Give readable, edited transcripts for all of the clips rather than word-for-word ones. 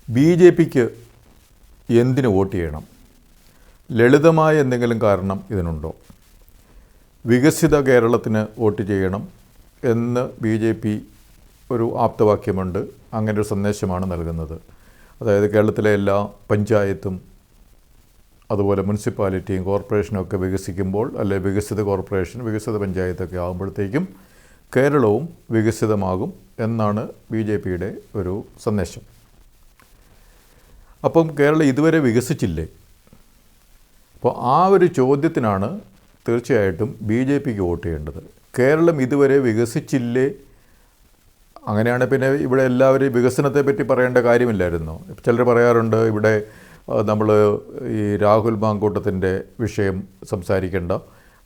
BJPക്ക് എന്തിനു വോട്ട് ചെയ്യണം? ലളിതമായ എന്തെങ്കിലും കാരണം ഇതിനുണ്ടോ? വികസിത കേരളത്തിന് വോട്ട് ചെയ്യണം എന്ന് BJP ഒരു ആപ്തവാക്യമുണ്ട്. അങ്ങനെ ഒരു സന്ദേശമാണ് നൽകുന്നത്. അതായത് കേരളത്തിലെ എല്ലാ പഞ്ചായത്തും അതുപോലെ മുനിസിപ്പാലിറ്റിയും കോർപ്പറേഷനും ഒക്കെ വികസിക്കുമ്പോൾ, അല്ലെ വികസിത കോർപ്പറേഷൻ വികസിത പഞ്ചായത്തൊക്കെ ആകുമ്പോഴത്തേക്കും കേരളവും വികസിതമാകും എന്നാണ് BJPയുടെ ഒരു സന്ദേശം. അപ്പം കേരളം ഇതുവരെ വികസിച്ചില്ലേ? അപ്പോൾ ആ ഒരു ചോദ്യത്തിനാണ് തീർച്ചയായിട്ടും BJPക്ക് വോട്ട് ചെയ്യേണ്ടത്. കേരളം ഇതുവരെ വികസിച്ചില്ലേ? അങ്ങനെയാണ് പിന്നെ ഇവിടെ എല്ലാവരും വികസനത്തെപ്പറ്റി പറയേണ്ട കാര്യമില്ലായിരുന്നോ? ചിലർ പറയാറുണ്ട് ഇവിടെ നമ്മൾ ഈ രാഹുൽ മാങ്കൂട്ടത്തിൻ്റെ വിഷയം സംസാരിക്കേണ്ട,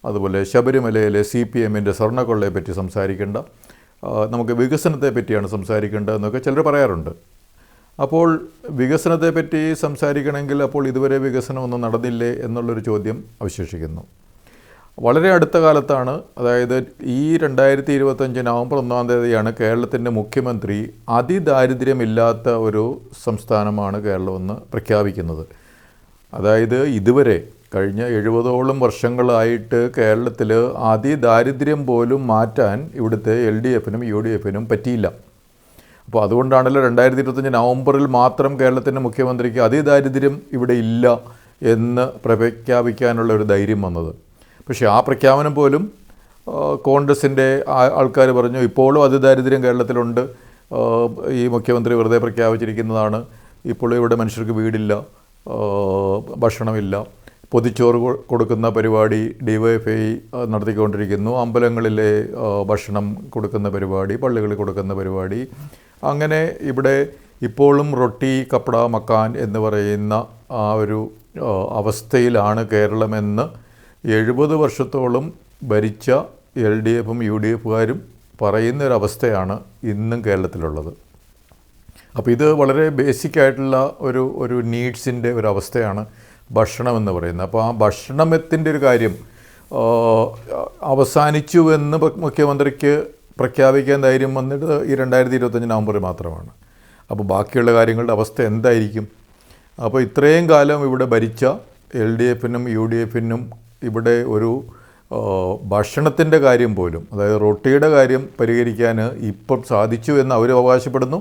അതുപോലെ ശബരിമലയിലെ CPMൻ്റെ സ്വർണ്ണക്കൊള്ളയെപ്പറ്റി സംസാരിക്കേണ്ട, നമുക്ക് വികസനത്തെ പറ്റിയാണ് സംസാരിക്കേണ്ടതെന്നൊക്കെ ചിലർ പറയാറുണ്ട്. അപ്പോൾ വികസനത്തെപ്പറ്റി സംസാരിക്കണമെങ്കിൽ അപ്പോൾ ഇതുവരെ വികസനമൊന്നും നടന്നില്ലേ എന്നുള്ളൊരു ചോദ്യം അവശേഷിക്കുന്നു. വളരെ അടുത്ത കാലത്താണ്, അതായത് ഈ 2025 നവംബർ 1-ാം തീയതിയാണ് കേരളത്തിൻ്റെ മുഖ്യമന്ത്രി അതിദാരിദ്ര്യമില്ലാത്ത ഒരു സംസ്ഥാനമാണ് കേരളമെന്ന് പ്രഖ്യാപിക്കുന്നത്. അതായത് ഇതുവരെ കഴിഞ്ഞ 70ഓളം വർഷങ്ങളായിട്ട് കേരളത്തിൽ അതിദാരിദ്ര്യം പോലും മാറ്റാൻ ഇവിടുത്തെ LDFനും UDFനും പറ്റിയില്ല. അപ്പോൾ അതുകൊണ്ടാണല്ലോ 2025 നവംബറിൽ മാത്രം കേരളത്തിൻ്റെ മുഖ്യമന്ത്രിക്ക് അതിദാരിദ്ര്യം ഇവിടെ ഇല്ല എന്ന് പ്രഖ്യാപിക്കാനുള്ള ഒരു ധൈര്യം വന്നത്. പക്ഷേ ആ പ്രഖ്യാപനം പോലും കോൺഗ്രസിൻ്റെ ആൾക്കാർ പറഞ്ഞു ഇപ്പോഴും അതിദാരിദ്ര്യം കേരളത്തിലുണ്ട്, ഈ മുഖ്യമന്ത്രി വെറുതെ പ്രഖ്യാപിച്ചിരിക്കുന്നതാണ്, ഇപ്പോഴും ഇവിടെ മനുഷ്യർക്ക് വീടില്ല, ഭക്ഷണമില്ല, പൊതിച്ചോറ് കൊടുക്കുന്ന പരിപാടി DYFI നടത്തിക്കൊണ്ടിരിക്കുന്നു, അമ്പലങ്ങളിലെ ഭക്ഷണം കൊടുക്കുന്ന പരിപാടി, പള്ളികളിൽ കൊടുക്കുന്ന പരിപാടി, അങ്ങനെ ഇവിടെ ഇപ്പോഴും റൊട്ടി കപ്പട മക്കാൻ എന്ന് പറയുന്ന ആ ഒരു അവസ്ഥയിലാണ് കേരളമെന്ന് 70 വർഷത്തോളം ഭരിച്ച LDFും UDFുകാരും പറയുന്നൊരവസ്ഥയാണ് ഇന്നും കേരളത്തിലുള്ളത്. അപ്പോൾ ഇത് വളരെ ബേസിക്കായിട്ടുള്ള ഒരു നീഡ്സിൻ്റെ ഒരു അവസ്ഥയാണ് ഭക്ഷണം എന്ന് പറയുന്നത്. അപ്പോൾ ആ ഭക്ഷണത്തിൻ്റെ ഒരു കാര്യം അവസാനിച്ചുവെന്ന് മുഖ്യമന്ത്രിക്ക് പ്രഖ്യാപിക്കാൻ ധൈര്യം വന്നിട്ട് ഈ 2025 നവംബറിൽ മാത്രമാണ്. അപ്പോൾ ബാക്കിയുള്ള കാര്യങ്ങളുടെ അവസ്ഥ എന്തായിരിക്കും? അപ്പോൾ ഇത്രയും കാലം ഇവിടെ ഭരിച്ച LDFനും UDFനും ഇവിടെ ഒരു ഭക്ഷണത്തിൻ്റെ കാര്യം പോലും, അതായത് റൊട്ടിയുടെ കാര്യം പരിഹരിക്കാൻ ഇപ്പം സാധിച്ചു എന്ന് അവർ അവകാശപ്പെടുന്നു.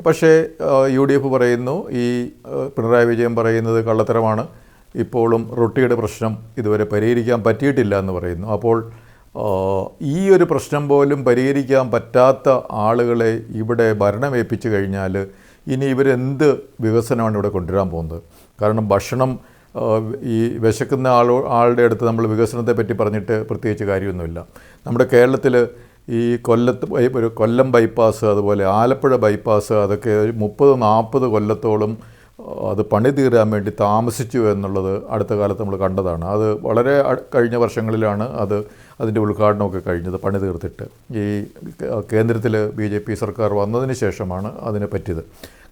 പക്ഷേ UDF പറയുന്നു, ഈ പിണറായി വിജയൻ പറയുന്നത് കള്ളത്തരമാണ്, ഇപ്പോഴും റൊട്ടിയുടെ പ്രശ്നം ഇതുവരെ പരിഹരിക്കാൻ പറ്റിയിട്ടില്ല എന്ന് പറയുന്നു. അപ്പോൾ ഈ ഒരു പ്രശ്നം പോലും പരിഹരിക്കാൻ പറ്റാത്ത ആളുകളെ ഇവിടെ ഭരണമേൽപ്പിച്ചു കഴിഞ്ഞാൽ ഇനി ഇവരെന്ത് വികസനമാണ് ഇവിടെ കൊണ്ടുവരാൻ പോകുന്നത്? കാരണം ഭക്ഷണം, ഈ വിശക്കുന്ന ആളുടെ അടുത്ത് നമ്മൾ വികസനത്തെ പറ്റി പറഞ്ഞിട്ട് പ്രത്യേകിച്ച് കാര്യമൊന്നുമില്ല. നമ്മുടെ കേരളത്തിൽ ഈ കൊല്ലം ബൈപ്പാസ്, അതുപോലെ ആലപ്പുഴ ബൈപ്പാസ്, അതൊക്കെ 30-40 കൊല്ലത്തോളം അത് പണി തീരാൻ വേണ്ടി താമസിച്ചു എന്നുള്ളത് അടുത്ത കാലത്ത് നമ്മൾ കണ്ടതാണ്. അത് വളരെ കഴിഞ്ഞ വർഷങ്ങളിലാണ് അതിൻ്റെ ഉദ്ഘാടനമൊക്കെ കഴിഞ്ഞത്, പണി തീർത്തിട്ട്. ഈ കേന്ദ്രത്തിൽ BJP സർക്കാർ വന്നതിന് ശേഷമാണ് അതിനെ പറ്റിയത്.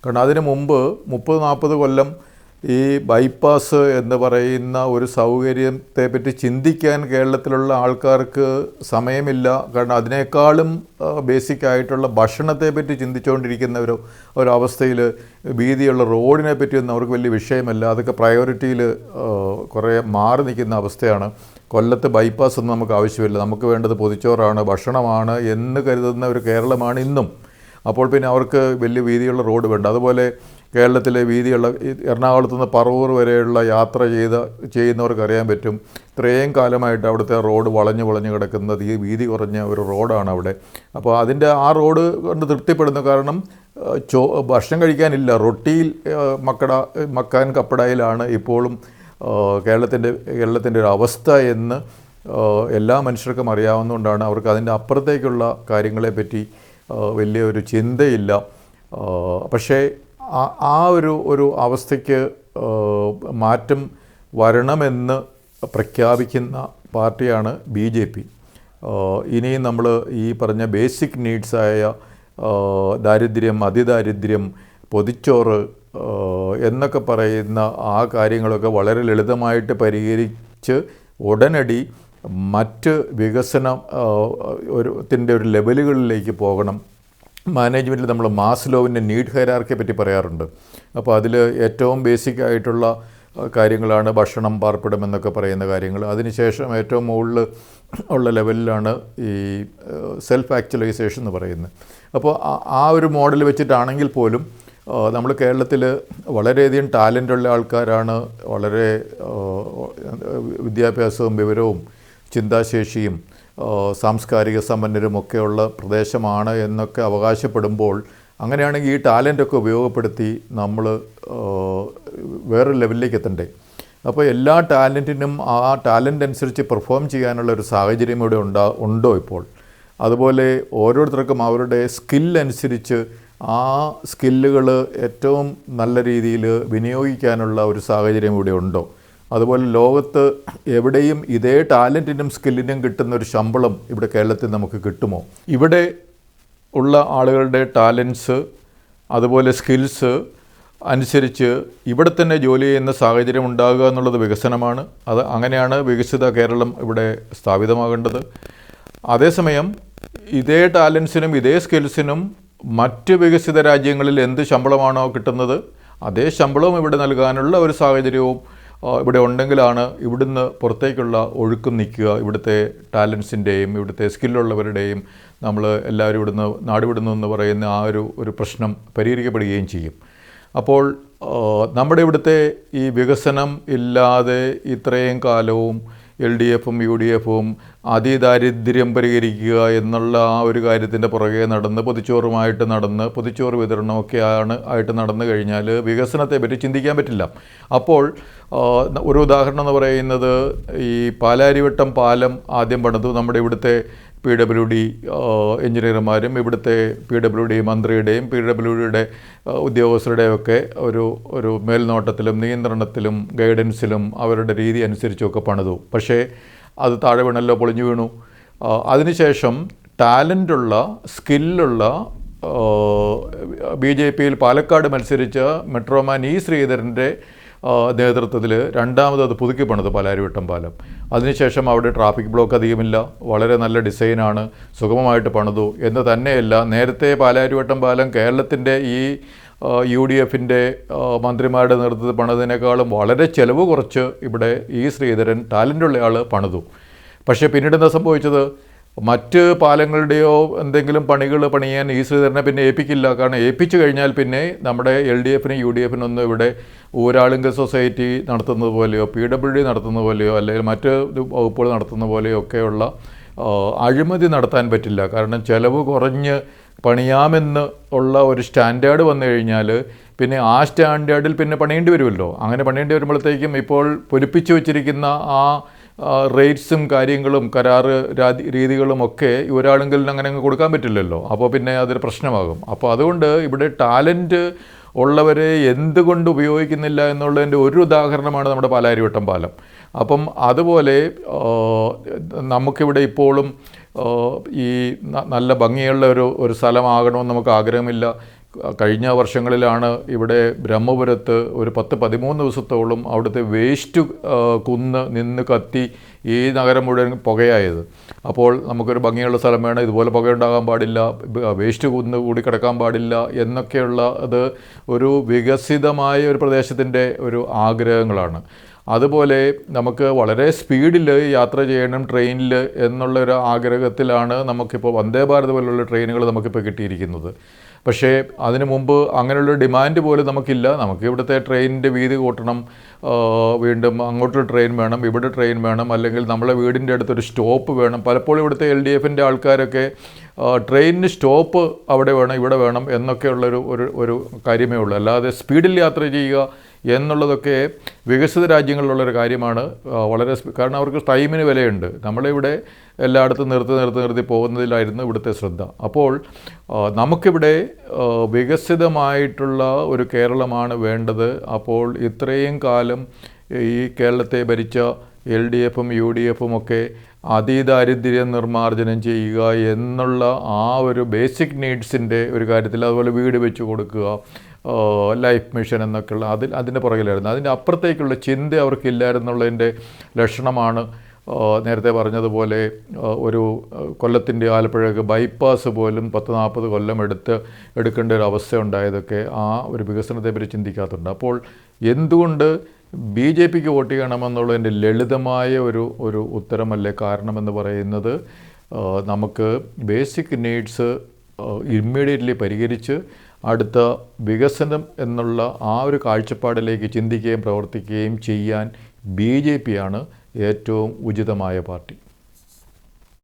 കാരണം അതിന് മുമ്പ് 30-40 കൊല്ലം ഈ ബൈപ്പാസ് എന്ന് പറയുന്ന ഒരു സൗകര്യത്തെപ്പറ്റി ചിന്തിക്കാൻ കേരളത്തിലുള്ള ആൾക്കാർക്ക് സമയമില്ല. കാരണം അതിനേക്കാളും ബേസിക്കായിട്ടുള്ള ഭക്ഷണത്തെപ്പറ്റി ചിന്തിച്ചുകൊണ്ടിരിക്കുന്ന ഒരവസ്ഥയിൽ വീതിയുള്ള റോഡിനെ പറ്റിയൊന്നും അവർക്ക് വലിയ വിഷയമല്ല. അതൊക്കെ പ്രയോറിറ്റിയിൽ കുറേ മാറി നിൽക്കുന്ന അവസ്ഥയാണ്. കൊല്ലത്ത് ബൈപ്പാസ് ഒന്നും നമുക്ക് ആവശ്യമില്ല, നമുക്ക് വേണ്ടത് പൊതിച്ചോറാണ്, ഭക്ഷണമാണ് എന്ന് കരുതുന്ന ഒരു കേരളമാണ് ഇന്നും. അപ്പോൾ പിന്നെ അവർക്ക് വലിയ വീതിയുള്ള റോഡ് വേണ്ട. അതുപോലെ കേരളത്തിലെ വീതിയുള്ള എറണാകുളത്ത് നിന്ന് പറവൂർ വരെയുള്ള യാത്ര ചെയ്യുന്നവർക്ക് അറിയാൻ പറ്റും, ഇത്രയും കാലമായിട്ട് അവിടുത്തെ റോഡ് വളഞ്ഞു കിടക്കുന്നത് ഈ വീതി കുറഞ്ഞ ഒരു റോഡാണ് അവിടെ. അപ്പോൾ ആ റോഡ് കൊണ്ട് തൃപ്തിപ്പെടുന്നു. കാരണം ഭക്ഷണം കഴിക്കാനില്ല, റൊട്ടിയിൽ മക്കാൻ കപ്പടയിലാണ് ഇപ്പോഴും കേരളത്തിൻ്റെ ഒരു അവസ്ഥ എന്ന് എല്ലാ മനുഷ്യർക്കും അറിയാവുന്നതുകൊണ്ടാണ് അവർക്ക് അതിൻ്റെ അപ്പുറത്തേക്കുള്ള കാര്യങ്ങളെപ്പറ്റി വലിയൊരു ചിന്തയില്ല. പക്ഷേ ആ ഒരു അവസ്ഥയ്ക്ക് മാറ്റം വരണമെന്ന് പ്രഖ്യാപിക്കുന്ന പാർട്ടിയാണ് BJP. ഇനിയും നമ്മൾ ഈ പറഞ്ഞ ബേസിക് നീഡ്സായ ദാരിദ്ര്യം, അതിദാരിദ്ര്യം, പൊതിച്ചോറ് എന്നൊക്കെ പറയുന്ന ആ കാര്യങ്ങളൊക്കെ വളരെ ലളിതമായിട്ട് പരിഹരിച്ച് ഉടനടി മറ്റ് വികസനത്തിൻ്റെ ഒരു ലെവലുകളിലേക്ക് പോകണം. മാനേജ്മെൻറ്റിൽ നമ്മൾ മാസ്ലോവിൻ്റെ നീഡ് ഹൈറാർക്കിയെ പറ്റി പറയാറുണ്ട്. അപ്പോൾ അതിൽ ഏറ്റവും ബേസിക് ആയിട്ടുള്ള കാര്യങ്ങളാണ് ഭക്ഷണം, പാർപ്പിടം എന്നൊക്കെ പറയുന്ന കാര്യങ്ങൾ. അതിനുശേഷം ഏറ്റവും മുകളിൽ ഉള്ള ലെവലിലാണ് ഈ സെൽഫ് ആക്ച്വലൈസേഷൻ എന്ന് പറയുന്നത്. അപ്പോൾ ആ ഒരു മോഡൽ വെച്ചിട്ടാണെങ്കിൽ പോലും നമ്മൾ കേരളത്തിൽ വളരെയധികം ടാലൻ്റുള്ള ആൾക്കാരാണ്. വളരെ വിദ്യാഭ്യാസവും വിവരവും ചിന്താശേഷിയും സാംസ്കാരിക സമ്പന്നരുമൊക്കെയുള്ള പ്രദേശമാണ് എന്നൊക്കെ അവകാശപ്പെടുമ്പോൾ, അങ്ങനെയാണെങ്കിൽ ഈ ടാലൻ്റൊക്കെ ഉപയോഗപ്പെടുത്തി നമ്മൾ വേറൊരു ലെവലിലേക്ക് എത്തണ്ടേ. അപ്പോൾ എല്ലാ ടാലൻറ്റിനും ആ ടാലൻ്റ് അനുസരിച്ച് പെർഫോം ചെയ്യാനുള്ള ഒരു സാഹചര്യം ഇവിടെ ഉണ്ടോ ഇപ്പോൾ? അതുപോലെ ഓരോരുത്തർക്കും അവരുടെ സ്കില്ലനുസരിച്ച് ആ സ്കില്ലുകൾ ഏറ്റവും നല്ല രീതിയിൽ വിനിയോഗിക്കാനുള്ള ഒരു സാഹചര്യം ഇവിടെ ഉണ്ടോ? അതുപോലെ ലോകത്ത് എവിടെയും ഇതേ ടാലൻറ്റിനും സ്കില്ലിനും കിട്ടുന്ന ഒരു ശമ്പളം ഇവിടെ കേരളത്തിൽ നമുക്ക് കിട്ടുമോ? ഇവിടെ ഉള്ള ആളുകളുടെ ടാലൻസ് അതുപോലെ സ്കിൽസ് അനുസരിച്ച് ഇവിടെ തന്നെ ജോലി ചെയ്യുന്ന സാഹചര്യം ഉണ്ടാകുക എന്നുള്ളത് വികസനമാണ്. അങ്ങനെയാണ് വികസിത കേരളം ഇവിടെ സ്ഥാപിതമാകേണ്ടത്. അതേസമയം ഇതേ ടാലൻസിനും ഇതേ സ്കിൽസിനും മറ്റ് വികസിത രാജ്യങ്ങളിൽ എന്ത് ശമ്പളമാണോ കിട്ടുന്നത് അതേ ശമ്പളവും ഇവിടെ നൽകാനുള്ള ഒരു സാഹചര്യവും ഇവിടെ ഉണ്ടെങ്കിലാണ് ഇവിടുന്ന് പുറത്തേക്കുള്ള ഒഴുക്കും നിൽക്കുക. ഇവിടുത്തെ ടാലൻസിൻ്റെയും ഇവിടുത്തെ സ്കില്ലുള്ളവരുടെയും നമ്മൾ എല്ലാവരും ഇവിടുന്ന് നാടുവിടുന്നു എന്ന് പറയുന്ന ആ ഒരു പ്രശ്നം പരിഹരിക്കപ്പെടുകയും ചെയ്യും. അപ്പോൾ നമ്മുടെ ഇവിടുത്തെ ഈ വികസനം ഇല്ലാതെ ഇത്രയും കാലവും LDFും UDFും അതിദാരിദ്ര്യം പരിഹരിക്കുക എന്നുള്ള ആ ഒരു കാര്യത്തിൻ്റെ പുറകെ നടന്ന് പൊതിച്ചോറ് വിതരണമൊക്കെ ആയിട്ട് നടന്നു കഴിഞ്ഞാൽ വികസനത്തെ പറ്റി ചിന്തിക്കാൻ പറ്റില്ല. അപ്പോൾ ഒരു ഉദാഹരണം എന്ന് പറയുന്നത് ഈ പാലാരിവട്ടം പാലം ആദ്യം പണിതു നമ്മുടെ ഇവിടുത്തെ PWD എഞ്ചിനീയർമാരും ഇവിടുത്തെ PWD മന്ത്രിയുടെയും PWDയുടെ ഉദ്യോഗസ്ഥരുടെയൊക്കെ ഒരു മേൽനോട്ടത്തിലും നിയന്ത്രണത്തിലും ഗൈഡൻസിലും അവരുടെ രീതി അനുസരിച്ചൊക്കെ പണിതു. പക്ഷേ അത് താഴെ വീണല്ലോ, പൊളിഞ്ഞു വീണു. അതിനുശേഷം ടാലൻ്റുള്ള സ്കില്ലുള്ള BJPയിൽ പാലക്കാട് മത്സരിച്ച മെട്രോമാൻ E. ശ്രീധരൻ്റെ നേതൃത്വത്തിൽ രണ്ടാമത് അത് പുതുക്കി പണിത് പാലാരിവട്ടം പാലം. അതിനുശേഷം അവിടെ ട്രാഫിക് ബ്ലോക്ക് അധികമില്ല, വളരെ നല്ല ഡിസൈനാണ്, സുഗമമായിട്ട് പണിതു. എന്ന് തന്നെയല്ല, നേരത്തെ പാലാരിവട്ടം പാലം കേരളത്തിൻ്റെ ഈ UDFിൻ്റെ മന്ത്രിമാരുടെ നേതൃത്വത്തിൽ പണിതിനേക്കാളും വളരെ ചിലവ് കുറച്ച് ഇവിടെ E. ശ്രീധരൻ ടാലൻ്റുള്ള ആൾ പണിതു. പക്ഷേ പിന്നീട് എന്താ സംഭവിച്ചത്? മറ്റ് പാലങ്ങളുടെയോ എന്തെങ്കിലും പണികൾ പണിയാൻ E. ശ്രീധരനെ പിന്നെ ഏൽപ്പിക്കില്ല. കാരണം ഏൽപ്പിച്ചു കഴിഞ്ഞാൽ പിന്നെ നമ്മുടെ LDFനും UDFനും ഒന്നും ഇവിടെ ഊരാളുങ്കൽ സൊസൈറ്റി നടത്തുന്നത് പോലെയോ PWD നടത്തുന്നത് പോലെയോ അല്ലെങ്കിൽ മറ്റ് വകുപ്പുകൾ നടത്തുന്ന പോലെയോ ഒക്കെയുള്ള അഴിമതി നടത്താൻ പറ്റില്ല. കാരണം ചിലവ് കുറഞ്ഞ് പണിയാമെന്ന് ഉള്ള ഒരു സ്റ്റാൻഡേർഡ് വന്നു കഴിഞ്ഞാൽ പിന്നെ ആ സ്റ്റാൻഡേർഡിൽ പിന്നെ പണിയേണ്ടി വരുമല്ലോ. അങ്ങനെ പണിയേണ്ടി വരുമ്പോഴത്തേക്കും ഇപ്പോൾ പൊലിപ്പിച്ചു വച്ചിരിക്കുന്ന ആ റേറ്റ്സും കാര്യങ്ങളും കരാറ് രീതികളും ഒക്കെ ഒരാളെങ്കിലും അങ്ങനെ കൊടുക്കാൻ പറ്റില്ലല്ലോ. അപ്പോൾ പിന്നെ അതൊരു പ്രശ്നമാകും. അപ്പോൾ അതുകൊണ്ട് ഇവിടെ ടാലൻറ്റ് ഉള്ളവരെ എന്തുകൊണ്ട് ഉപയോഗിക്കുന്നില്ല എന്നുള്ളതിൻ്റെ ഒരു ഉദാഹരണമാണ് നമ്മുടെ പാലാരിവട്ടം പാലം. അപ്പം അതുപോലെ നമുക്കിവിടെ ഇപ്പോഴും ഈ നല്ല ഭംഗിയുള്ള ഒരു സ്ഥലമാകണമെന്ന് നമുക്ക് ആഗ്രഹമില്ല. കഴിഞ്ഞ വർഷങ്ങളിലാണ് ഇവിടെ ബ്രഹ്മപുരത്ത് ഒരു 10-13 ദിവസത്തോളം അവിടുത്തെ വേസ്റ്റ് കുന്ന് നിന്ന് കത്തി ഈ നഗരം മുഴുവൻ പുകയായത്. അപ്പോൾ നമുക്കൊരു ഭംഗിയുള്ള സ്ഥലം വേണം, ഇതുപോലെ പുകയുണ്ടാകാൻ പാടില്ല, വേസ്റ്റ് കുന്ന് കൂടി കിടക്കാൻ പാടില്ല എന്നൊക്കെയുള്ള അത് ഒരു വികസിതമായ ഒരു പ്രദേശത്തിൻ്റെ ഒരു ആഗ്രഹങ്ങളാണ്. അതുപോലെ നമുക്ക് വളരെ സ്പീഡിൽ യാത്ര ചെയ്യണം ട്രെയിനിൽ എന്നുള്ളൊരു ആഗ്രഹത്തിലാണ് നമുക്കിപ്പോൾ വന്ദേ ഭാരത് പോലുള്ള ട്രെയിനുകൾ നമുക്കിപ്പോൾ കിട്ടിയിരിക്കുന്നത്. പക്ഷേ അതിനു മുമ്പ് അങ്ങനെയുള്ള ഡിമാൻഡ് പോലും നമുക്കില്ല. നമുക്ക് ഇവിടുത്തെ ട്രെയിനിൻ്റെ വീതി കൂട്ടണം, വീണ്ടും അങ്ങോട്ടൊരു ട്രെയിൻ വേണം, ഇവിടെ ട്രെയിൻ വേണം, അല്ലെങ്കിൽ നമ്മളെ വീടിൻ്റെ അടുത്തൊരു സ്റ്റോപ്പ് വേണം. പലപ്പോഴും ഇവിടുത്തെ LDFൻ്റെ ആൾക്കാരൊക്കെ ട്രെയിനിന് സ്റ്റോപ്പ് അവിടെ വേണം, ഇവിടെ വേണം എന്നൊക്കെയുള്ളൊരു ഒരു കാര്യമേ ഉള്ളൂ. അല്ലാതെ സ്പീഡിൽ യാത്ര ചെയ്യുക എന്നുള്ളതൊക്കെ വികസിത രാജ്യങ്ങളിലുള്ളൊരു കാര്യമാണ്. വളരെ കാരണം അവർക്ക് ടൈമിന് വിലയുണ്ട്. നമ്മളിവിടെ എല്ലായിടത്തും നിർത്തി പോകുന്നതിലായിരുന്നു ഇവിടുത്തെ ശ്രദ്ധ. അപ്പോൾ നമുക്കിവിടെ വികസിതമായിട്ടുള്ള ഒരു കേരളമാണ് വേണ്ടത്. അപ്പോൾ ഇത്രയും കാലം ഈ കേരളത്തെ ഭരിച്ച LDFും UDFും ഒക്കെ അതിദാരിദ്ര്യം നിർമ്മാർജ്ജനം ചെയ്യുക എന്നുള്ള ആ ഒരു ബേസിക് നീഡ്സിൻ്റെ ഒരു കാര്യത്തിൽ, അതുപോലെ വീട് വെച്ച് കൊടുക്കുക, ലൈഫ് മിഷൻ എന്നൊക്കെയുള്ള അതിൻ്റെ പുറകിലായിരുന്നു. അതിൻ്റെ അപ്പുറത്തേക്കുള്ള ചിന്ത അവർക്കില്ലായിരുന്നുള്ളതിൻ്റെ ലക്ഷണമാണ് നേരത്തെ പറഞ്ഞതുപോലെ ഒരു കൊല്ലത്തിൻ്റെ ആലപ്പുഴയ്ക്ക് ബൈപ്പാസ് പോലും 10-40 കൊല്ലം എടുക്കേണ്ട ഒരു അവസ്ഥ ഉണ്ടായതൊക്കെ ആ ഒരു വികസനത്തെപ്പറ്റി ചിന്തിക്കാത്തുണ്ട്. അപ്പോൾ എന്തുകൊണ്ട് BJP വോട്ട് ചെയ്യണമെന്നുള്ളതിൻ്റെ ലളിതമായ ഒരു ഉത്തരമല്ലേ കാരണമെന്ന് പറയുന്നത്, നമുക്ക് ബേസിക് നീഡ്സ് ഇമ്മീഡിയറ്റ്ലി പരിഹരിച്ച് അടുത്ത വികസനം എന്നുള്ള ആ ഒരു കാഴ്ചപ്പാടിലേക്ക് ചിന്തിക്കുകയും പ്രവർത്തിക്കുകയും ചെയ്യാൻ BJP ആണ് ഏറ്റവും ഉചിതമായ പാർട്ടി.